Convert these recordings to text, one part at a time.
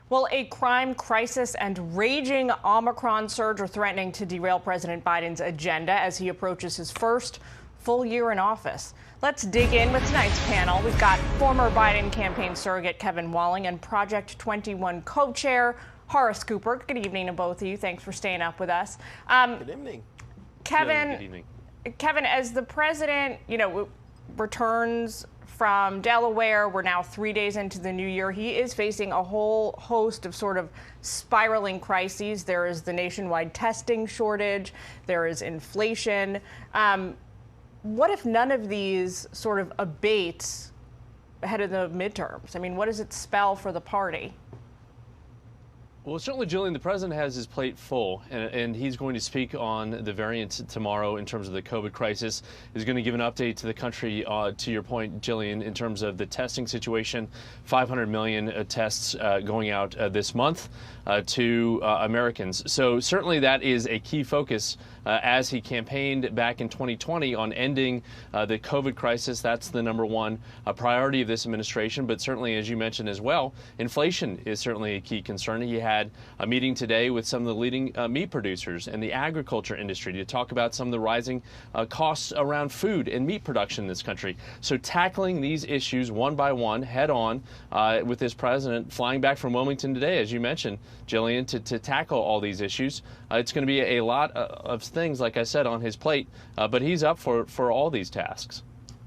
Well, a crime crisis and raging Omicron surge are threatening to derail President Biden's agenda as he approaches his first full year in office. Let's dig in with tonight's panel. We've got former Biden campaign surrogate Kevin Walling and Project 21 co-chair Horace Cooper. Good evening to both of you. Thanks for staying up with us. Good evening. Kevin, Good evening. Kevin, as the president, returns from Delaware, we're now 3 days into the new year. He is facing a whole host of sort of spiraling crises. There is the nationwide testing shortage. There is inflation. What if none of these sort of abates ahead of the midterms? I mean, what does it spell for the party? Well, certainly, Gillian, the president has his plate full, and he's going to speak on the variant tomorrow in terms of the COVID crisis. He's going to give an update to the country, to your point, Gillian, in terms of the testing situation. 500 million tests going out this month to Americans. So certainly that is a key focus as he campaigned back in 2020 on ending the COVID crisis. That's the number one priority of this administration. But certainly, as you mentioned as well, inflation is certainly a key concern. He had a meeting today with some of the leading meat producers and the agriculture industry to talk about some of the rising costs around food and meat production in this country. So tackling these issues one by one, head on, with this president flying back from Wilmington today, as you mentioned, Gillian, to tackle all these issues. It's going to be a lot of things, like I said, on his plate, but he's up for all these tasks.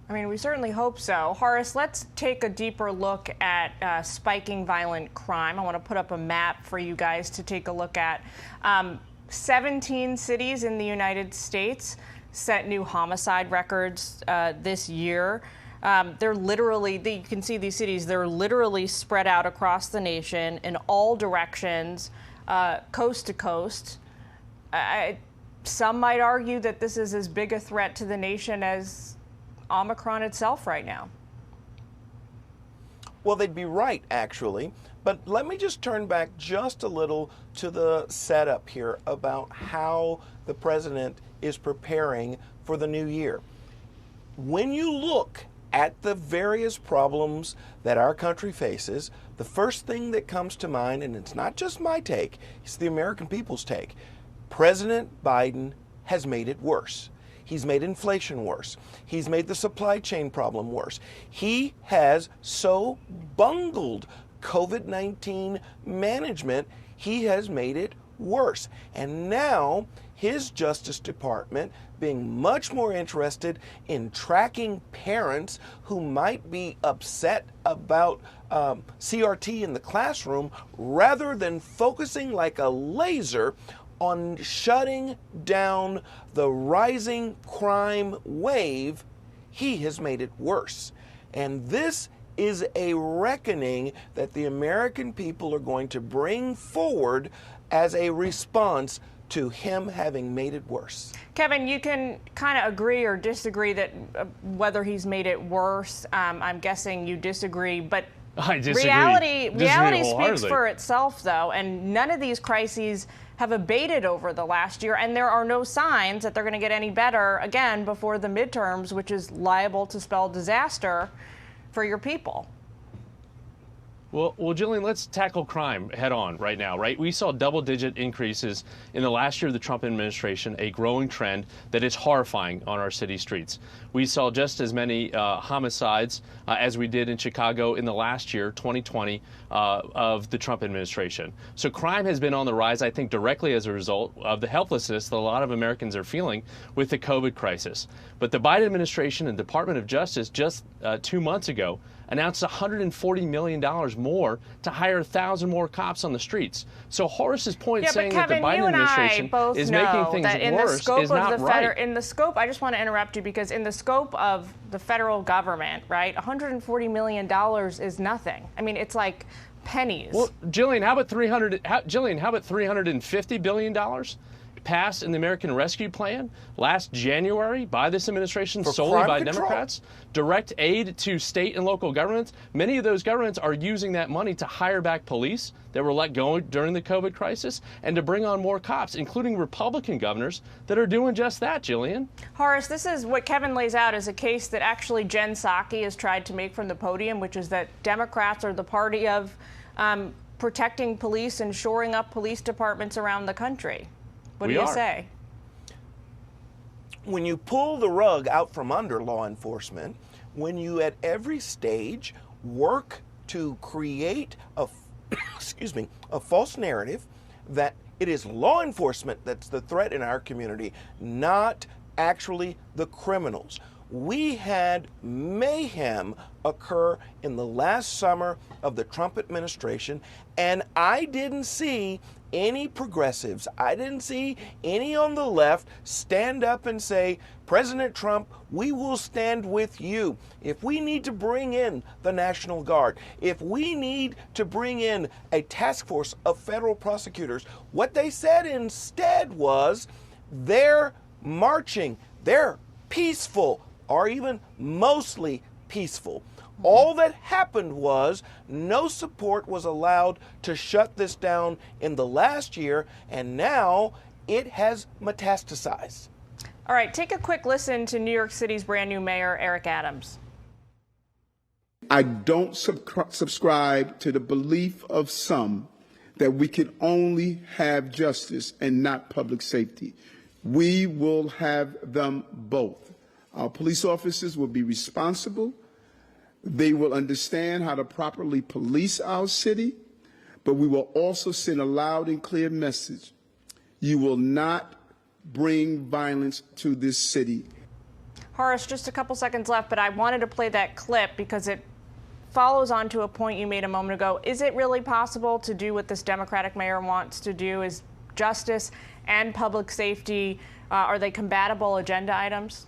I mean, we certainly hope so. Horace, let's take a deeper look at spiking violent crime. I want to put up a map for you guys to take a look at. 17 cities in the United States set new homicide records this year. They're literally, you can see these cities, they're literally spread out across the nation in all directions, coast to coast. Some might argue that this is as big a threat to the nation as Omicron itself right now. Well, they'd be right, actually. But let me just turn back just a little to the setup here about how the president is preparing for the new year. When you look at the various problems that our country faces, the first thing that comes to mind, and it's not just my take, it's the American people's take, President Biden has made it worse. He's made inflation worse. He's made the supply chain problem worse. He has so bungled COVID-19 management, he has made it worse. And now his Justice Department, being much more interested in tracking parents who might be upset about CRT in the classroom, rather than focusing like a laser on shutting down the rising crime wave, he has made it worse. And this is a reckoning that the American people are going to bring forward as a response to him having made it worse. Kevin, you can kind of agree or disagree that whether he's made it worse. I'm guessing you disagree, but I disagree. Reality speaks for itself, though, and none of these crises have abated over the last year, and there are no signs that they're going to get any better, again, before the midterms, which is liable to spell disaster for your people. Well, Gillian, let's tackle crime head on right now, right? We saw double-digit increases in the last year of the Trump administration, a growing trend that is horrifying on our city streets. We saw just as many homicides as we did in Chicago in the last year, 2020, of the Trump administration. So crime has been on the rise, I think, directly as a result of the helplessness that a lot of Americans are feeling with the COVID crisis. But the Biden administration and Department of Justice just 2 months ago announced $140 million more to hire 1,000 more cops on the streets. So Horace's point saying Kevin, that the Biden administration is making things worse is not right. In the scope, I just want to interrupt you because in the scope of the federal government, right, $140 million is nothing. I mean, it's like pennies. Well, Gillian, how about $350 billion? Passed in the American Rescue Plan last January by this administration solely by Democrats. Direct aid to state and local governments. Many of those governments are using that money to hire back police that were let go during the COVID crisis and to bring on more cops, including Republican governors that are doing just that, Gillian. Horace, this is what Kevin lays out as a case that actually Jen Psaki has tried to make from the podium, which is that Democrats are the party of protecting police and shoring up police departments around the country. What do you say? When you pull the rug out from under law enforcement, when you at every stage work to create a excuse me, a false narrative that it is law enforcement that's the threat in our community, not actually the criminals. We had mayhem occur in the last summer of the Trump administration, and I didn't see any progressives, I didn't see any on the left stand up and say, President Trump, we will stand with you. If we need to bring in the National Guard, if we need to bring in a task force of federal prosecutors, what they said instead was they're marching, they're peaceful, or even mostly peaceful. All that happened was no support was allowed to shut this down in the last year, and now it has metastasized. All right, take a quick listen to New York City's brand new mayor, Eric Adams. I don't subscribe to the belief of some that we can only have justice and not public safety. We will have them both. Our police officers will be responsible. They will understand how to properly police our city, but we will also send a loud and clear message. You will not bring violence to this city. Horace, just a couple seconds left, but I wanted to play that clip because it follows on to a point you made a moment ago. Is it really possible to do what this Democratic mayor wants to do? Is justice and public safety, are they compatible agenda items?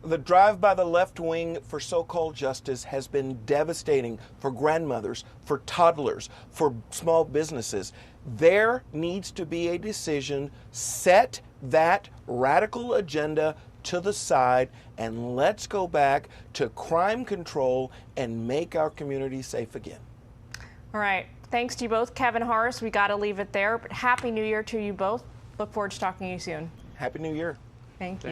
The drive by the left wing for so-called justice has been devastating for grandmothers, for toddlers, for small businesses. There needs to be a decision. Set that radical agenda to the side and let's go back to crime control and make our community safe again. All right. Thanks to you both. Kevin, Horace, we got to leave it there. But Happy New Year to you both. Look forward to talking to you soon. Happy New Year. Thank you.